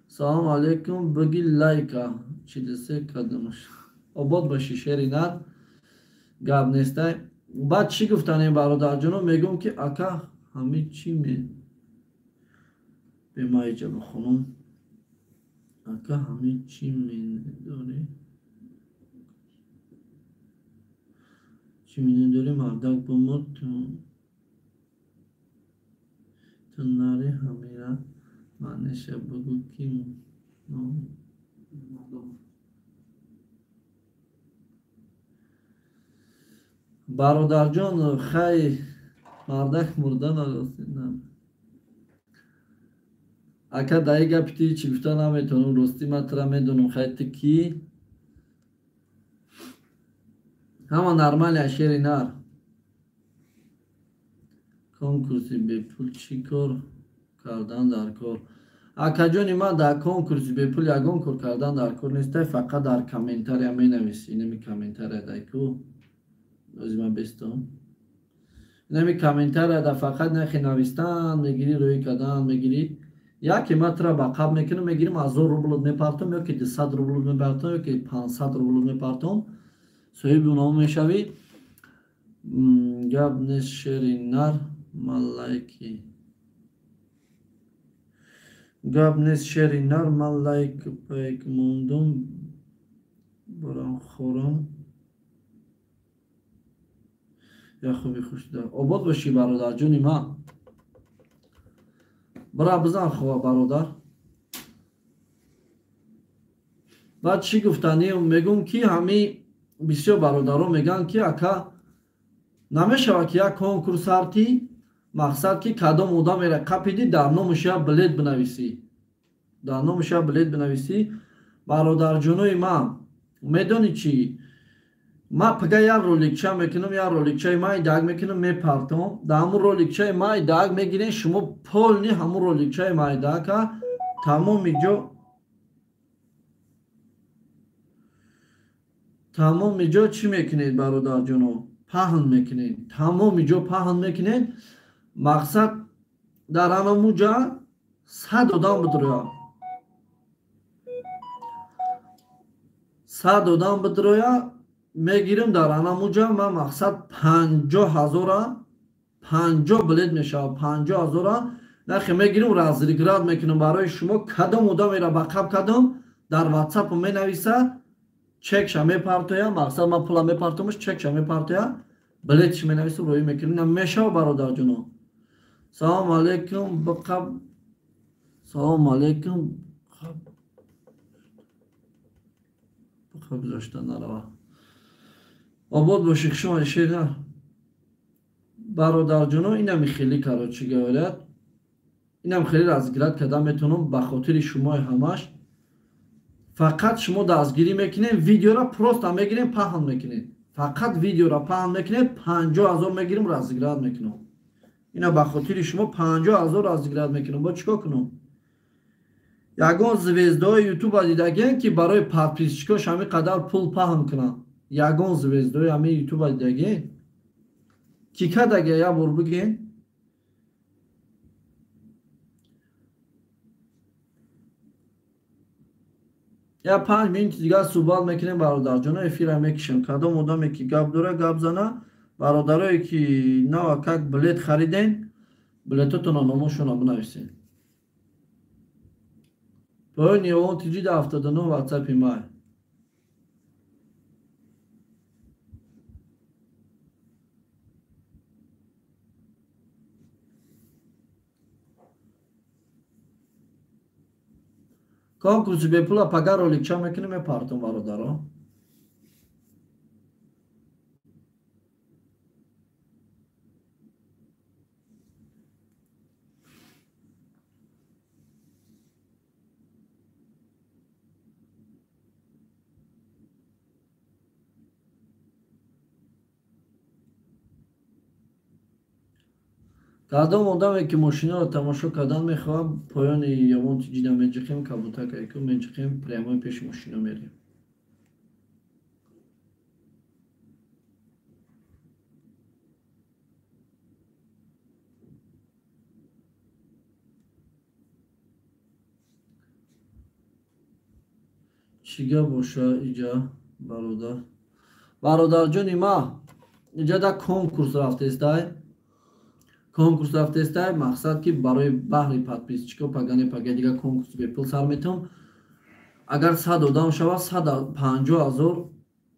салому алейкум биги лайка чидсе кадамаш обод боши шери нар гап нестай. баъд чӣ гуфтанем бародарҷоно мегӯм ки ака ҳамин чӣ бемаиҷа бихонам ака ҳамин чӣ медори чӣ медори мардак бумуд ту нари ҳамира маънеша бугу ки бародарҷон хай мардак мурда наростинам ака даи гапити чӣ гуфта наметавонам ростӣ ман тра медонам хай ту ки ҳама нормали ашери нар конкурси бепул чӣ кор кардан дар кор. Акаҷони ман дар конкурси бепул ягон кор кардан дар кор нестай. Фақат дар комментария менависӣ. Инами комментария дайку ози ман бестом инами комментария да фақат нахи навистан мегирӣ рӯи кардан мегирӣ яке ман тра ба қаб мекунам мегирим 1000 рублот мепартом ёки 200 рублот мепартом ёки 500 рублот мепартом соҳиби унамо мешавӣ. гап нест шери нар малайки гап нест шери нар ман лайк пайк мондум барам хорам я хуби хушда обод бошӣ бародарҷони ман. бара бизан хова бародар. баъд чӣ гуфтанем мегӯм ки ҳами бисёр бародаро мегӯянд ки ака намешавад ки як конкурс артӣ мақсад ки кадом одамеро қапиди дар номуша билет бинависӣ дар номуша билет бинависӣ. бародарҷонои ман медонӣ чӣ ман пага як роликча мекунам як роликчаи ман даг мекунам мепартом дар ҳамун роликчаи ман даг мегирем шумо полни ҳамун роликчаи ман дака тамоми ҷо чӣ мекунед бародарҷоно паҳн мекунед тамоми ҷо паҳн мекунед. мақсад дар анамуҷа 100 одам бидрояд 100 одам бидрояд мегирем дар анамуҷа ман мақсад 50,000 билет мешавад 50,000 нахе мегирем разрегират мекунам барои шумо кадом одамеро ба қаб кадом дар ватсап менависа чекша мепартоя мақсад ман пула мепартомаш чекша мепартоя билетиш менависам рӯӣ мекунам мешава бародарҷоно. салому алейкум биқаб салому алейкум биқаб гузашта нарава обод боши шумо шена бародарҷоно инами хеле карочи гаварад инам хеле разгират кардан метавонам ба хотири шумои ҳамаш. фақат шумо дастгирӣ мекунед видеора просто мегирем паҳн мекунед фақат видеора паҳн мекунед 50,000 мегирем разгират мекунам. ина ба хотири шумо 50,000 разгират мекунам. бо чикор кунам ягон звездои ютуба дидагем ки барои подписчикош ҳамин қадар пул паҳн кунанд. ягон звездои ҳамин ютуба дидагем ки кадаге як бор бигем یا 5 минути دیگه صحبت میکنیم برادر جان افیر میکشیم کدام آدمی که گپ داره گپ زنه برادرایی که نو как بلیت خریدین بلیتتون رو نامشون رو بنویسین پایین یوان تیجید 79 واتساپ مای конкурси бепула пага роликча мекунем мепартон бародаро кадом одаме ки мошинаро тамошо кардан мехоҳам поёни ёмон тиҷида меҷихем кабутакайку меҷихем прямои пеши мошино мерем чӣ гап боша иҷа бародарҷони ма иҷада конкурс рафтестай конкурс рафтестай мақсад ки барои баҳри подписчико пагане пага дига конкурс бепул сар метавам агар 100 одам шава 150 000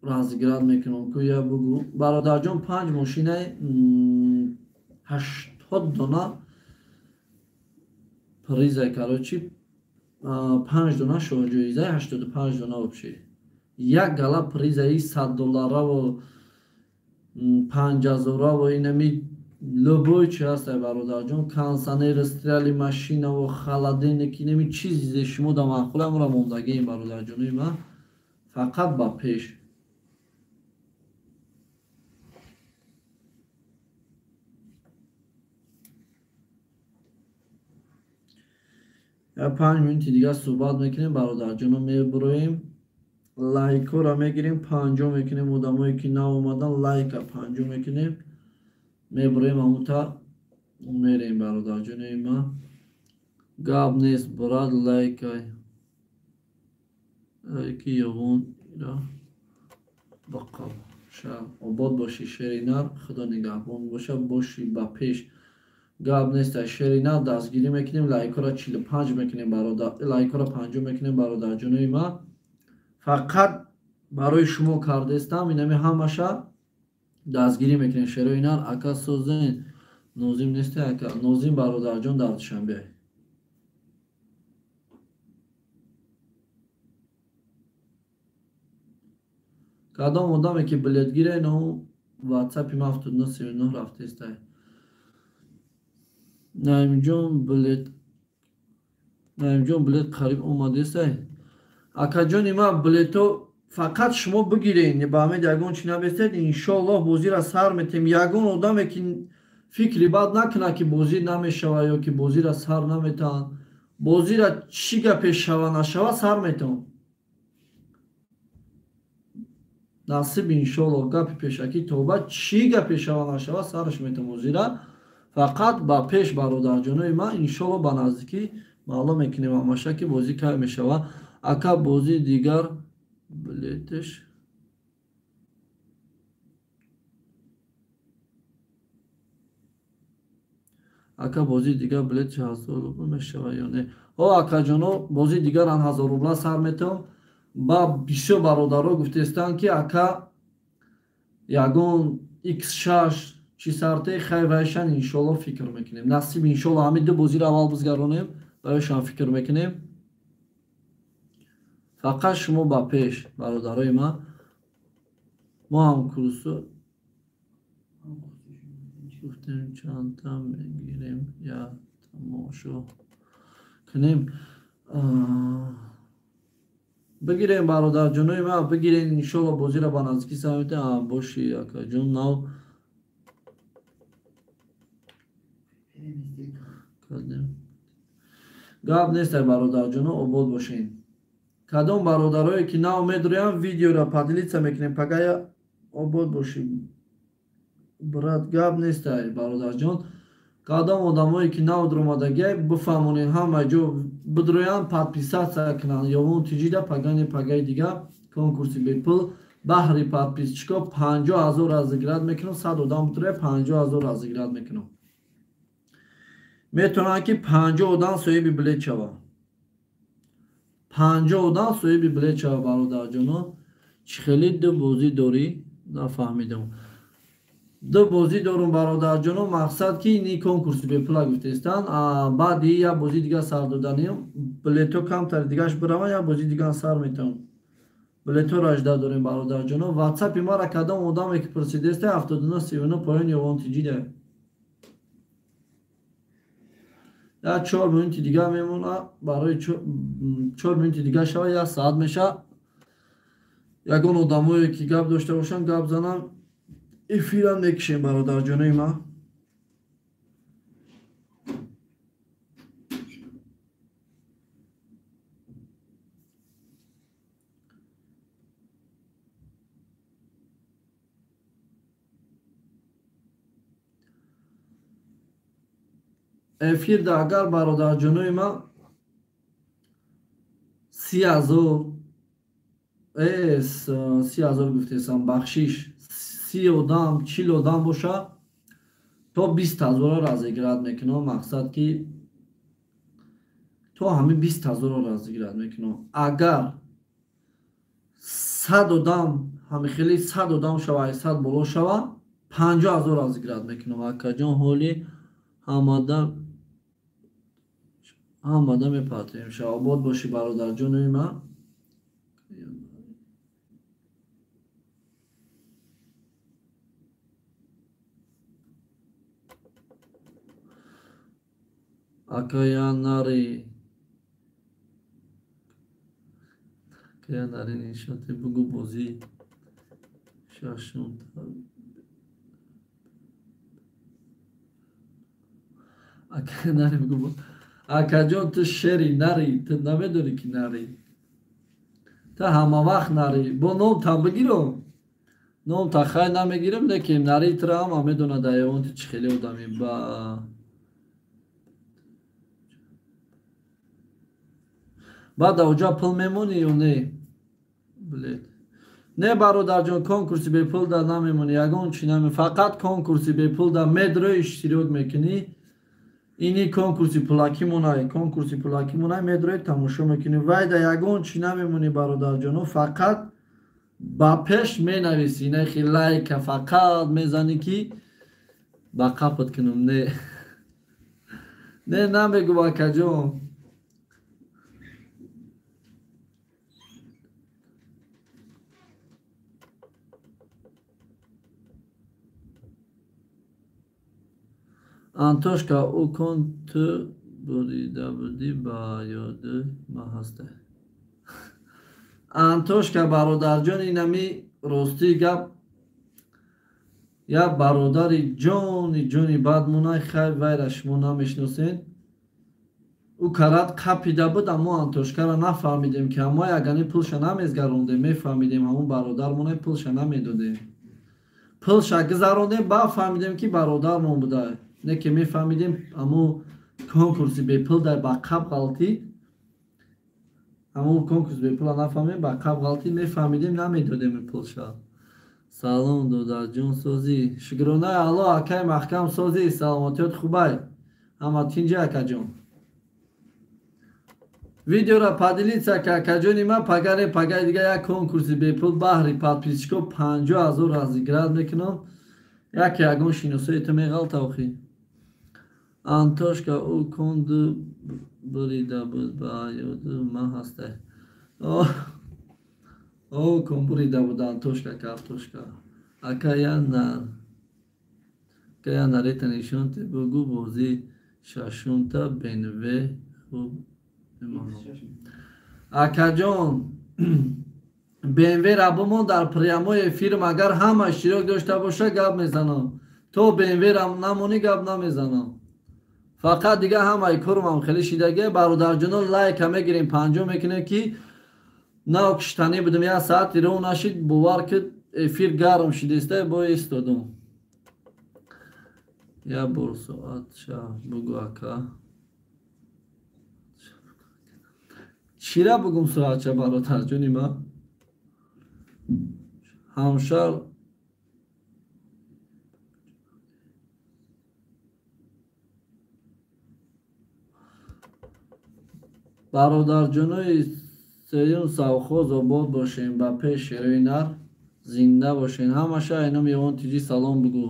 разигират мекунам ку я бугу бародарҷон 5 мошинаи 80 дона призай карочи 5 дона шоҳҷоизаи 85 дона обши як гала призаи $100 50,000 инами лӯбои чи ҳастай бародарҷон консонери стирали машинаву халадилники инами чизе шумо да маъқуламра мондагием бародарҷонои ма фақат ба пеш я 5 минути дига суҳбат мекунем бародарҷоно мебуроем лайкора мегирем панҷо мекунем одамое ки наомадан лайка панҷо мекунем мебуроем амута мерем бародарҷонои ма гап нест брат лайкай лайки ёвон бақав ша обод боши шери нар худо нигаҳбон боша боши ба пеш гап неста шери нар дастгирӣ мекунем лайкора 45 мекунем лайкора 50 мекунем бародарҷонои ма фақат барои шумо кардестам инами ҳамаша дастгирӣ мекунем шерои нар ака созен нозим несте ака нозим бародарҷон дар душанбе кадом одаме ки билетгире но ватсапи ма 79 рафтестай наимҷон билет қариб омадестай акаҷони ма билето фақат шумо бигирен ба ҳамед ягон чи набестед иншоаллоҳ бозира сар метем ягон одаме ки фикри бад накунад ки бозӣ намешава ё ки бозира сар наметаванд бозира чӣ гапе шава нашава сар метаванд насиб иншоаллоҳ гапи пешакӣ тоба чӣ гапе шава нашава сараш метавам бозира фақат ба пеш бародарҷонои ман иншоаллоҳ ба наздикӣ маълум мекунем ҳамаша ки бозӣ кай мешава ака бозӣ дигар билетш ака бозӣ дигар билет 1000 рубл мешава ё не о акаҷоно бозӣ дигар 1000 рубла сар метавам ба бисёр бародаро гуфтестанд ки ака ягон x6 чи сарте хайвайшан иншоаллоҳ фикр мекунем насиб иншоаллоҳ ҳамин ду бозиро аввал бизгаронем барояшон фикр мекунем фақат шумо ба пеш бародарои ман мо ҳам курсу гуфтем чанда мегирем я тамошо кунем бигирем бародарҷонои ман бигирем иншоаллоҳ бозиро ба наздикӣ самета боши акаҷон нав гап нестай бародарҷоно обод бошен кадом бародарое ки нав медурям видеоро падилица мекунем пагая обод боши брат гап нестай бародарҷон кадом одамое ки навд омадаги бифаҳмонӣ ҳама ҷо бидроян подписатсия кунанд ё он тиҷида пагаи дига конкурси бепул баҳри подписчико 50,000 разыграт мекунам. 100 одам бидроя 50,000 разыграт мекунам. метавонад ки 50 одам соҳиби билет шавад. 50 одам соҳиби билет шавад. бародарҷонон чӣ хеле ду бозӣ дорӣ нафаҳмидам. ду бозӣ дорум бародарҷонон. мақсад ки ини конкурси бепула гуфтестан баъди як бозӣ дига сар доданем билето камтар дигаш бираван як бозӣ дига сар метавам. билетҳоро ажда дорем бародарҷонон. ватсапи мара кадом одаме ки пурсидесте 79 39 поён ёвон тиҷида. як 4 минути дига мемонад. барои 4 минути дига шава 1 саат меша. ягон одамое ки гап дошта бошанд гап занам эфира мекишем бародарҷонои ман. эфирда агар бародарҷонои ман 30,000 гуфтесам бахшиш 30 одам 40 одам боша то 20,000 разыграт мекунам. мақсад ки то ҳамин 20,000 разыграт мекунам. агар 100 одам ҳамихели 100 одам шава 100 боло шава 50,000 разыграт мекунам. акаҷон ҳоли ҳамада мепатем. шавобод бошӣ бародарҷонои ман. акаянари нишоти бугу бозӣ шашум акаянари бугу акаҷон ту шери нари ту намедонӣ ки нари та ҳама вақт нари бо ном та бигиро ном та хай намегирам лекин нари тра ҳама медонад аён чӣ хеле одами ба баъд оҷа пул мемонӣ ё не билет не бародарҷон. конкурси бепул да намемонӣ ягон чи намемонӣ. фақат конкурси бепул да метро иштирок мекунӣ. ини конкурси пулакӣ монай медро тамошо мекунӣ. вай да ягон чи намемонӣ бародарҷонон. фақат ба пеш менависӣ нахи лайка фақат мезанӣ ки ба қапат кунам. не намегу акаҷон. антошка ӯ кун ту бурида будӣ ба ёди ма ҳаста. антошка бародарҷон инами ростии гап як бародари ҷони бадмонай хай вайра шумо намешиносен. ӯ карат қапида буд аммо антошкара нафаҳмидем ки аммо ягани пулша намезгарондем. мефаҳмидем ҳамон бародармонай пулша намедодем. пулша гузарондем ба фаҳмидем ки бародармон будай. не ки мефаҳмидем аммо конкурси бепул дар ба қаб ғалтӣ аммо конкурси бепула нафаҳмидем ба қаб ғалтӣ мефаҳмидем намедодем пулша. салом додарҷон созӣ шукрона алло акай маҳкам созӣ саломотиёт хубай ҳама тинҷи акаҷон. видеора падилитса ки акаҷони ман пагаи дига як конкурси бепул баҳри подписчико 50,000 разыграт мекунам. яке ягон шиносои ту меғалта охӣ. антошка ӯ конду бурида буд ба ёду ма ҳастай. кон бурида буд антошка картошка акая нарета нишонте бугу бозӣ шашумта бенве хуб акаҷон бмвра бумон дар приямои эфирм агар ҳама иштирок дошта боша гап мезанам. то бмвра намонӣ гап намезанам. фақат дига ҳамаи курмам хеле шидагӣ. бародарҷонон лайка мегирем 50 мекунем ки наокиштанӣ будем 1 саати роҳ нашид бовар ки эфир гарм шидеста бо истодум. Я бурсоат ша бугу ака. Чира бугум соатча бародар ҷони ман. Ҳамшар бародарҷонои сеюм савхоз обод бошем, ба пеш шерои нар зинда бошен. Ҳамаша айном ёвон тиҷи салом бугу.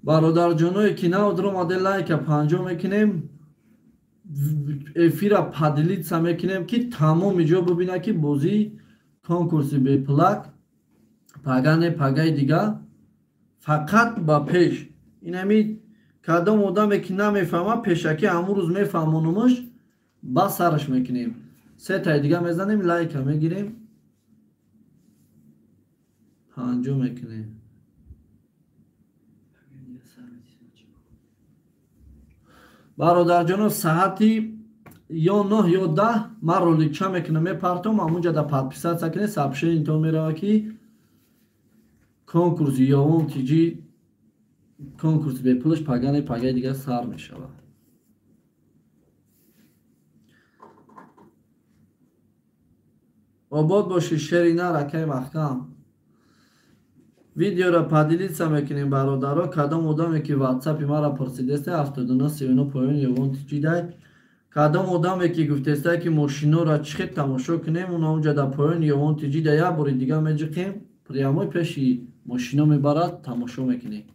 бародарҷоное ки навудро моде лайка панҷом мекунем, эфира падилитса мекунем ки тамом иҷо бубина ки бозӣ конкурси беплак пагане пагаи дига фақат ба пеш. Инами кадом одаме ки намефаҳма пешаки ҳамун рӯз мефаҳмонумаш ба сараш мекунем. Сетаи дига мезанем, лайка мегирем, панҷом мекунем. бародарҷоно саати ё 9 ё 10 ман роликча мекунам мепартом ҳамунҷа да подписатсия кунед сообщение интон мерава ки конкурси ёвон тиҷи конкурси бепулаш пагане пагаи дига сар мешавад. обод боши шери нар акай маҳкам. видеоро падилитса мекунем бародаро. Кадом одаме ки ватсапи мара пурсидесте 7939 поён ёвон тиҷидай. Кадом одаме ки гуфтестай ки мошинора чӣ хел тамошо кунем, уна унҷа да поён ёвон тиҷида як бори дига меҷиқем, прямой пеши мошино мебарад, тамошо мекунем.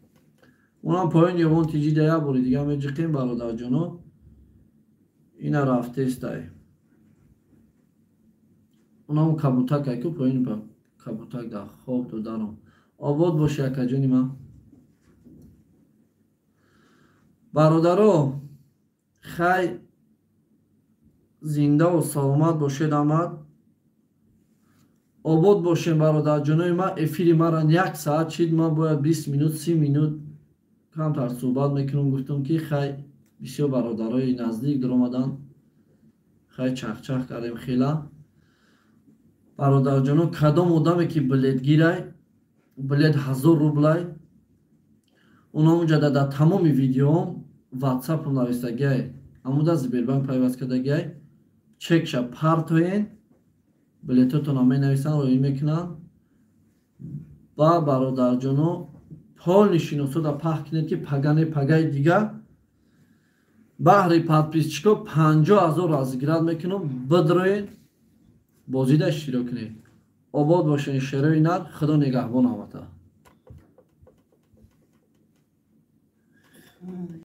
Унам поён ёвон тиҷида як бори дига меҷиқем бародарҷоно. Ина рафтестай. Унам кабутак айку поёни ба кабутак да хоб додарам. обод боши акаҷони ман. бародаро хай зиндаву саломат бошед. амад обод бошем бародарҷонои ман. эфири мара 1 саат чид, ман бояд 20 минут 30 минут камтар суҳбат мекунам. гуфтам ки хай бисёр бародарои наздик дуромадан, хай чахчах кардем хела. бародарҷоно кадом одаме ки билетгирай, билет 1000 рублай, уна унҷа да тамоми видеоам ватсапам навистагиай, амуда Сбербанк пайваст кардагиай, чекша партоен, билетотона менависанд, роӣ мекунанд. ба бародарҷоно полни шиносода паҳн кунед ки пагане пагаи дига баҳри подписчико 50 000 разыграт мекунам. бидроен бозида иштирок кунед. обод бошен шерои нар. худо нигаҳбон ҳамаата.